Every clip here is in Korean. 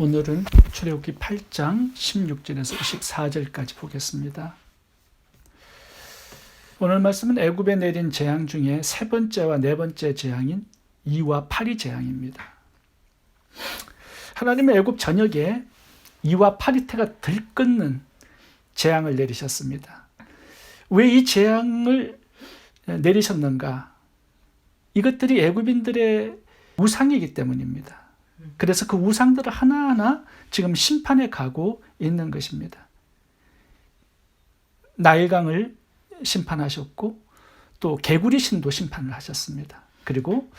오늘은 출애굽기 8장 16절에서 24절까지 보겠습니다. 오늘 말씀은 애굽에 내린 재앙 중에 세 번째와 네 번째 재앙인 2와 8이 재앙입니다. 하나님은 애굽 전역에 2와 8이태가 들끓는 재앙을 내리셨습니다. 왜 이 재앙을 내리셨는가? 이것들이 애굽인들의 우상이기 때문입니다. 그래서 그 우상들을 하나하나 지금 심판해 가고 있는 것입니다. 나일강을 심판하셨고 또 개구리 신도 심판을 하셨습니다. 그리고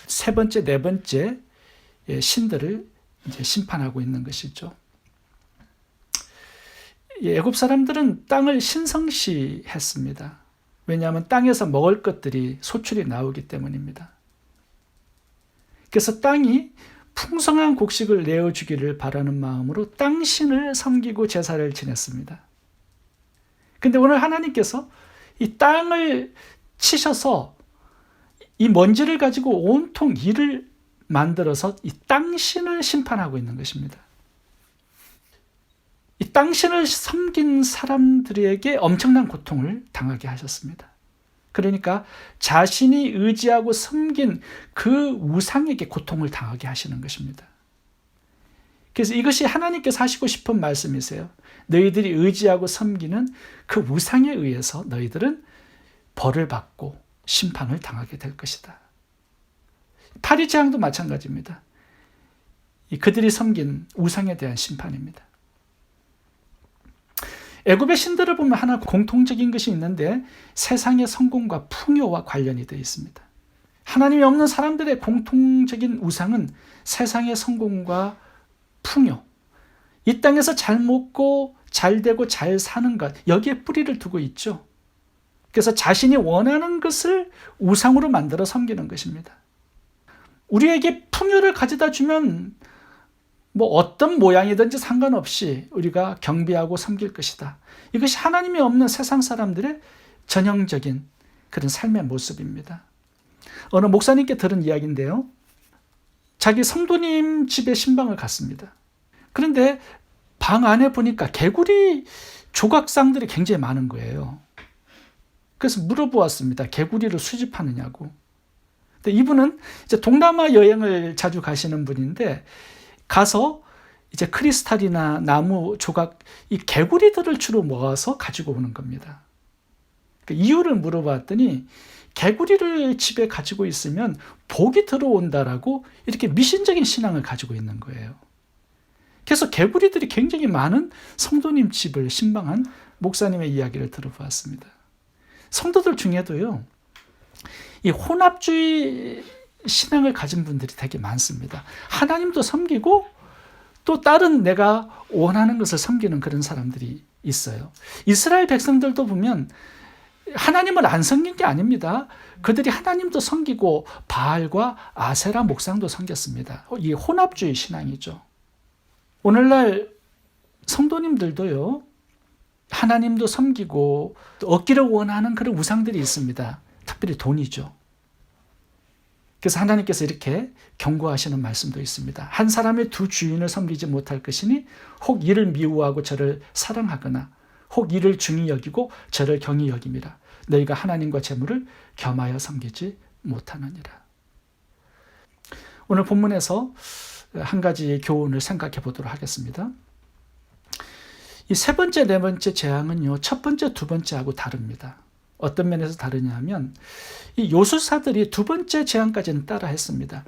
세 번째, 네 번째 신들을 이제 심판하고 있는 것이죠. 애굽 사람들은 땅을 신성시했습니다. 왜냐하면 땅에서 먹을 것들이 소출이 나오기 때문입니다. 그래서 땅이 풍성한 곡식을 내어주기를 바라는 마음으로 땅신을 섬기고 제사를 지냈습니다. 근데 오늘 하나님께서 이 땅을 치셔서 이 먼지를 가지고 온통 이를 만들어서 이 땅신을 심판하고 있는 것입니다. 이 땅신을 섬긴 사람들에게 엄청난 고통을 당하게 하셨습니다. 그러니까 자신이 의지하고 섬긴 그 우상에게 고통을 당하게 하시는 것입니다. 그래서 이것이 하나님께서 하시고 싶은 말씀이세요. 너희들이 의지하고 섬기는 그 우상에 의해서 너희들은 벌을 받고 심판을 당하게 될 것이다. 파리 재앙도 마찬가지입니다. 그들이 섬긴 우상에 대한 심판입니다. 애굽의 신들을 보면 하나 공통적인 것이 있는데 세상의 성공과 풍요와 관련이 되어 있습니다. 하나님이 없는 사람들의 공통적인 우상은 세상의 성공과 풍요, 이 땅에서 잘 먹고 잘 되고 잘 사는 것, 여기에 뿌리를 두고 있죠. 그래서 자신이 원하는 것을 우상으로 만들어 섬기는 것입니다. 우리에게 풍요를 가져다 주면 어떤 모양이든지 상관없이 우리가 경배하고 섬길 것이다. 이것이 하나님이 없는 세상 사람들의 전형적인 그런 삶의 모습입니다. 어느 목사님께 들은 이야기인데요. 자기 성도님 집에 신방을 갔습니다. 그런데 방 안에 보니까 개구리 조각상들이 굉장히 많은 거예요. 그래서 물어보았습니다. 개구리를 수집하느냐고. 근데 이분은 이제 동남아 여행을 자주 가시는 분인데 가서 이제 크리스탈이나 나무 조각, 이 개구리들을 주로 모아서 가지고 오는 겁니다. 그 이유를 물어봤더니 개구리를 집에 가지고 있으면 복이 들어온다라고 이렇게 미신적인 신앙을 가지고 있는 거예요. 그래서 개구리들이 굉장히 많은 성도님 집을 신방한 목사님의 이야기를 들어보았습니다. 성도들 중에도요, 이 혼합주의 신앙을 가진 분들이 되게 많습니다. 하나님도 섬기고 또 다른 내가 원하는 것을 섬기는 그런 사람들이 있어요. 이스라엘 백성들도 보면 하나님을 안 섬긴 게 아닙니다. 그들이 하나님도 섬기고 바알과 아세라 목상도 섬겼습니다. 이게 혼합주의 신앙이죠. 오늘날 성도님들도요, 하나님도 섬기고 또 얻기를 원하는 그런 우상들이 있습니다. 특별히 돈이죠. 그래서 하나님께서 이렇게 경고하시는 말씀도 있습니다. 한 사람의 두 주인을 섬기지 못할 것이니 혹 이를 미워하고 저를 사랑하거나 혹 이를 중히 여기고 저를 경히 여김이라. 너희가 하나님과 재물을 겸하여 섬기지 못하느니라. 오늘 본문에서 한 가지 교훈을 생각해 보도록 하겠습니다. 이 세 번째, 네 번째 재앙은요, 첫 번째, 두 번째하고 다릅니다. 어떤 면에서 다르냐 하면 이 요술사들이 두 번째 재앙까지는 따라했습니다.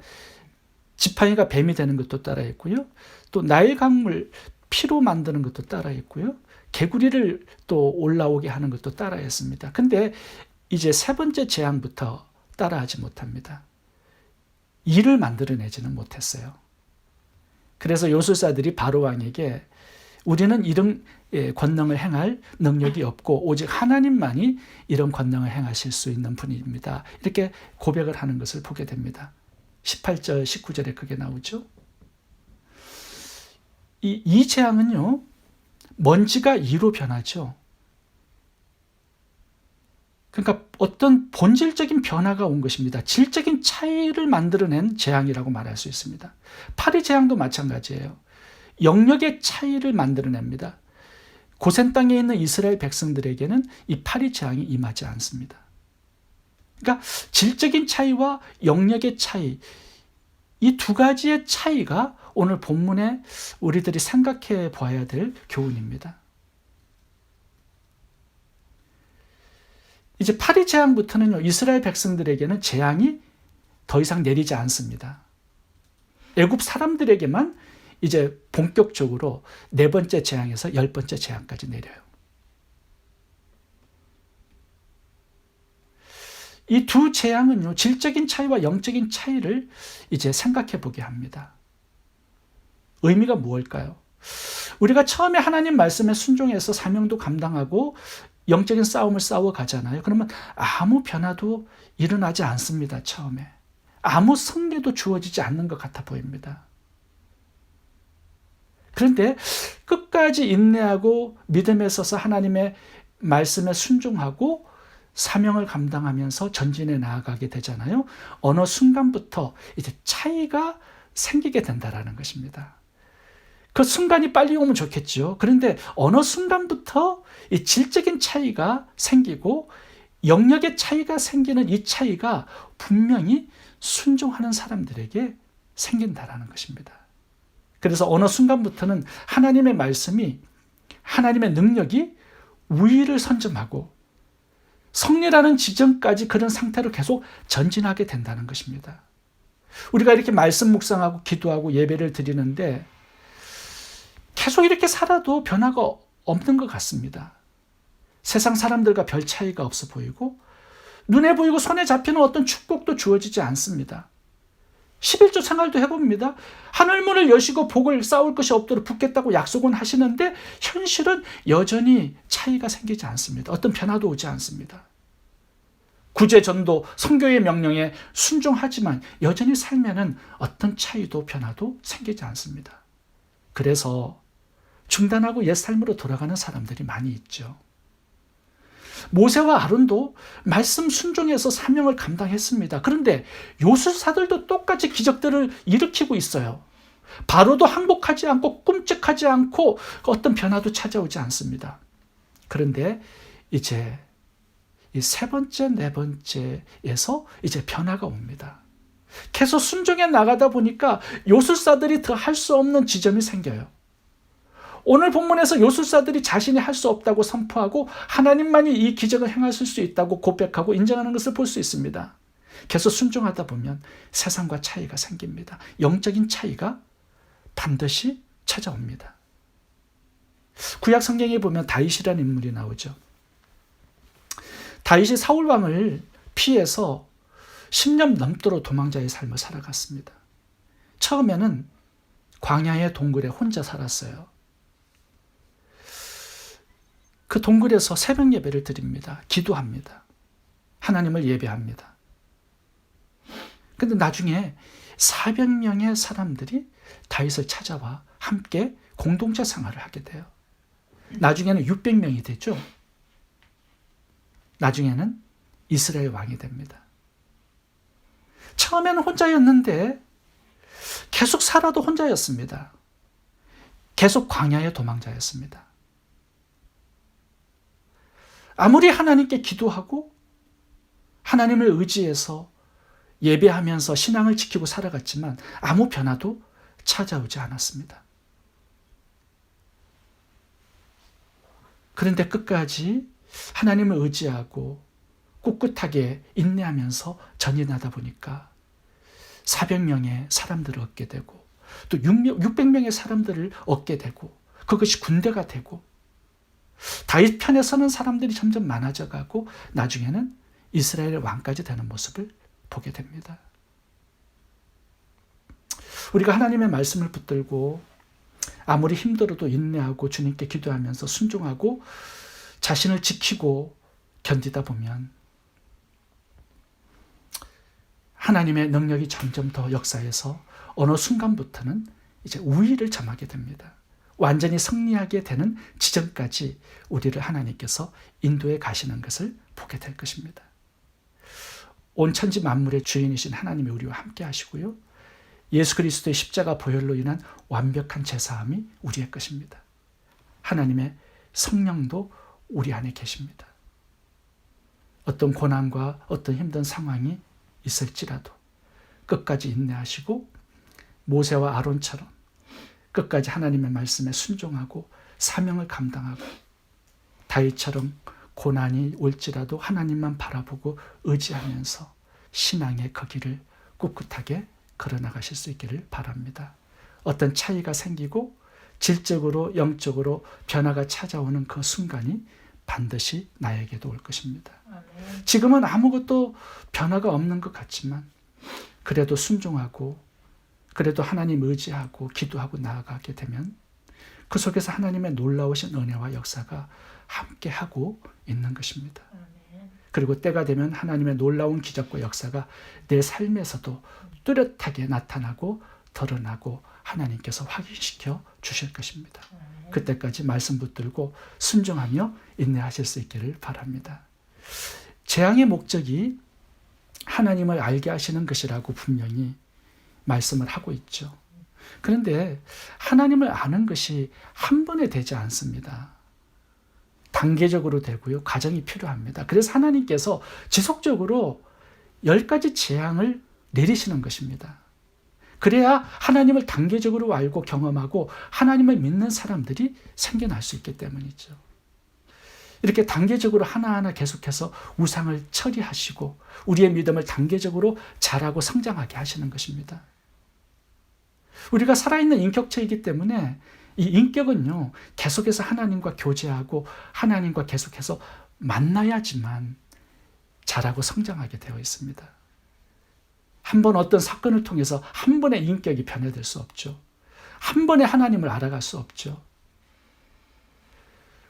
지팡이가 뱀이 되는 것도 따라했고요. 또 나일 강물 피로 만드는 것도 따라했고요. 개구리를 또 올라오게 하는 것도 따라했습니다. 근데 이제 세 번째 재앙부터 따라하지 못합니다. 이를 만들어내지는 못했어요. 그래서 요술사들이 바로왕에게 우리는 이런 권능을 행할 능력이 없고 오직 하나님만이 이런 권능을 행하실 수 있는 분입니다. 이렇게 고백을 하는 것을 보게 됩니다. 18절, 19절에 그게 나오죠. 이 재앙은요, 먼지가 이로 변하죠. 그러니까 어떤 본질적인 변화가 온 것입니다. 질적인 차이를 만들어낸 재앙이라고 말할 수 있습니다. 파리 재앙도 마찬가지예요. 영역의 차이를 만들어냅니다. 고센 땅에 있는 이스라엘 백성들에게는 이 파리 재앙이 임하지 않습니다. 그러니까 질적인 차이와 영역의 차이, 이 두 가지의 차이가 오늘 본문에 우리들이 생각해 봐야 될 교훈입니다. 이제 파리 재앙부터는요, 이스라엘 백성들에게는 재앙이 더 이상 내리지 않습니다. 애굽 사람들에게만 이제 본격적으로 4번째 재앙에서 10번째 재앙까지 내려요. 이 두 재앙은요, 질적인 차이와 영적인 차이를 이제 생각해 보게 합니다. 의미가 무엇일까요? 우리가 처음에 하나님 말씀에 순종해서 사명도 감당하고 영적인 싸움을 싸워 가잖아요. 그러면 아무 변화도 일어나지 않습니다. 처음에. 아무 승리도 주어지지 않는 것 같아 보입니다. 그런데 끝까지 인내하고 믿음에 서서 하나님의 말씀에 순종하고 사명을 감당하면서 전진해 나아가게 되잖아요. 어느 순간부터 이제 차이가 생기게 된다라는 것입니다. 그 순간이 빨리 오면 좋겠죠. 그런데 어느 순간부터 이 질적인 차이가 생기고 영역의 차이가 생기는 이 차이가 분명히 순종하는 사람들에게 생긴다라는 것입니다. 그래서 어느 순간부터는 하나님의 말씀이, 하나님의 능력이 우위를 선점하고 승리라는 지점까지 그런 상태로 계속 전진하게 된다는 것입니다. 우리가 이렇게 말씀 묵상하고 기도하고 예배를 드리는데 계속 이렇게 살아도 변화가 없는 것 같습니다. 세상 사람들과 별 차이가 없어 보이고 눈에 보이고 손에 잡히는 어떤 축복도 주어지지 않습니다. 11조 생활도 해봅니다. 하늘문을 여시고 복을 쌓을 것이 없도록 붓겠다고 약속은 하시는데 현실은 여전히 차이가 생기지 않습니다. 어떤 변화도 오지 않습니다. 구제전도 선교의 명령에 순종하지만 여전히 삶에는 어떤 차이도 변화도 생기지 않습니다. 그래서 중단하고 옛 삶으로 돌아가는 사람들이 많이 있죠. 모세와 아론도 말씀 순종해서 사명을 감당했습니다. 그런데 요술사들도 똑같이 기적들을 일으키고 있어요. 바로도 항복하지 않고 끔찍하지 않고 어떤 변화도 찾아오지 않습니다. 그런데 이제 이 3번째, 4번째에서 이제 변화가 옵니다. 계속 순종해 나가다 보니까 요술사들이 더 할 수 없는 지점이 생겨요. 오늘 본문에서 요술사들이 자신이 할 수 없다고 선포하고 하나님만이 이 기적을 행하실 수 있다고 고백하고 인정하는 것을 볼 수 있습니다. 계속 순종하다 보면 세상과 차이가 생깁니다. 영적인 차이가 반드시 찾아옵니다. 구약 성경에 보면 다윗이라는 인물이 나오죠. 다윗이 사울 왕을 피해서 10년 넘도록 도망자의 삶을 살아갔습니다. 처음에는 광야의 동굴에 혼자 살았어요. 그 동굴에서 새벽 예배를 드립니다. 기도합니다. 하나님을 예배합니다. 그런데 나중에 400명의 사람들이 다윗을 찾아와 함께 공동체 생활을 하게 돼요. 나중에는 600명이 되죠. 나중에는 이스라엘 왕이 됩니다. 처음에는 혼자였는데 계속 살아도 혼자였습니다. 계속 광야의 도망자였습니다. 아무리 하나님께 기도하고 하나님을 의지해서 예배하면서 신앙을 지키고 살아갔지만 아무 변화도 찾아오지 않았습니다. 그런데 끝까지 하나님을 의지하고 꿋꿋하게 인내하면서 전진하다 보니까 400명의 사람들을 얻게 되고 또 600명의 사람들을 얻게 되고 그것이 군대가 되고 다윗 편에 서는 사람들이 점점 많아져 가고 나중에는 이스라엘 왕까지 되는 모습을 보게 됩니다. 우리가 하나님의 말씀을 붙들고 아무리 힘들어도 인내하고 주님께 기도하면서 순종하고 자신을 지키고 견디다 보면 하나님의 능력이 점점 더 역사해서 어느 순간부터는 이제 우위를 점하게 됩니다. 완전히 승리하게 되는 지점까지 우리를 하나님께서 인도해 가시는 것을 보게 될 것입니다. 온 천지 만물의 주인이신 하나님이 우리와 함께 하시고요. 예수 그리스도의 십자가 보혈로 인한 완벽한 제사함이 우리의 것입니다. 하나님의 성령도 우리 안에 계십니다. 어떤 고난과 어떤 힘든 상황이 있을지라도 끝까지 인내하시고 모세와 아론처럼 끝까지 하나님의 말씀에 순종하고 사명을 감당하고 다윗처럼 고난이 올지라도 하나님만 바라보고 의지하면서 신앙의 그 길을 꿋꿋하게 걸어나가실 수 있기를 바랍니다. 어떤 차이가 생기고 질적으로 영적으로 변화가 찾아오는 그 순간이 반드시 나에게도 올 것입니다. 지금은 아무것도 변화가 없는 것 같지만 그래도 순종하고 그래도 하나님 의지하고 기도하고 나아가게 되면 그 속에서 하나님의 놀라우신 은혜와 역사가 함께하고 있는 것입니다. 그리고 때가 되면 하나님의 놀라운 기적과 역사가 내 삶에서도 뚜렷하게 나타나고 드러나고 하나님께서 확인시켜 주실 것입니다. 그때까지 말씀 붙들고 순종하며 인내하실 수 있기를 바랍니다. 재앙의 목적이 하나님을 알게 하시는 것이라고 분명히 말씀을 하고 있죠. 그런데 하나님을 아는 것이 한 번에 되지 않습니다. 단계적으로 되고요. 과정이 필요합니다. 그래서 하나님께서 지속적으로 10가지 재앙을 내리시는 것입니다. 그래야 하나님을 단계적으로 알고 경험하고 하나님을 믿는 사람들이 생겨날 수 있기 때문이죠. 이렇게 단계적으로 하나하나 계속해서 우상을 처리하시고 우리의 믿음을 단계적으로 자라고 성장하게 하시는 것입니다. 우리가 살아있는 인격체이기 때문에 이 인격은요, 계속해서 하나님과 교제하고 하나님과 계속해서 만나야지만 자라고 성장하게 되어 있습니다. 한 번 어떤 사건을 통해서 한 번에 인격이 변화될 수 없죠. 한 번에 하나님을 알아갈 수 없죠.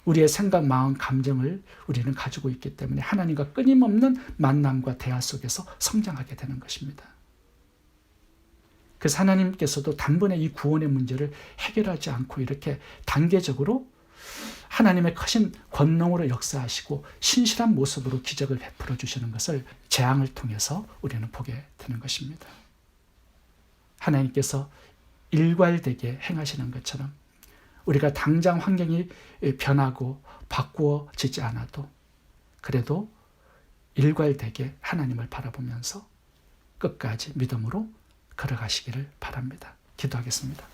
우리의 생각, 마음, 감정을 우리는 가지고 있기 때문에 하나님과 끊임없는 만남과 대화 속에서 성장하게 되는 것입니다. 그래서 하나님께서도 단번에 이 구원의 문제를 해결하지 않고 이렇게 단계적으로 하나님의 크신 권능으로 역사하시고 신실한 모습으로 기적을 베풀어 주시는 것을 재앙을 통해서 우리는 보게 되는 것입니다. 하나님께서 일괄되게 행하시는 것처럼 우리가 당장 환경이 변하고 바꾸어지지 않아도 그래도 일괄되게 하나님을 바라보면서 끝까지 믿음으로 걸어가시기를 바랍니다. 기도하겠습니다.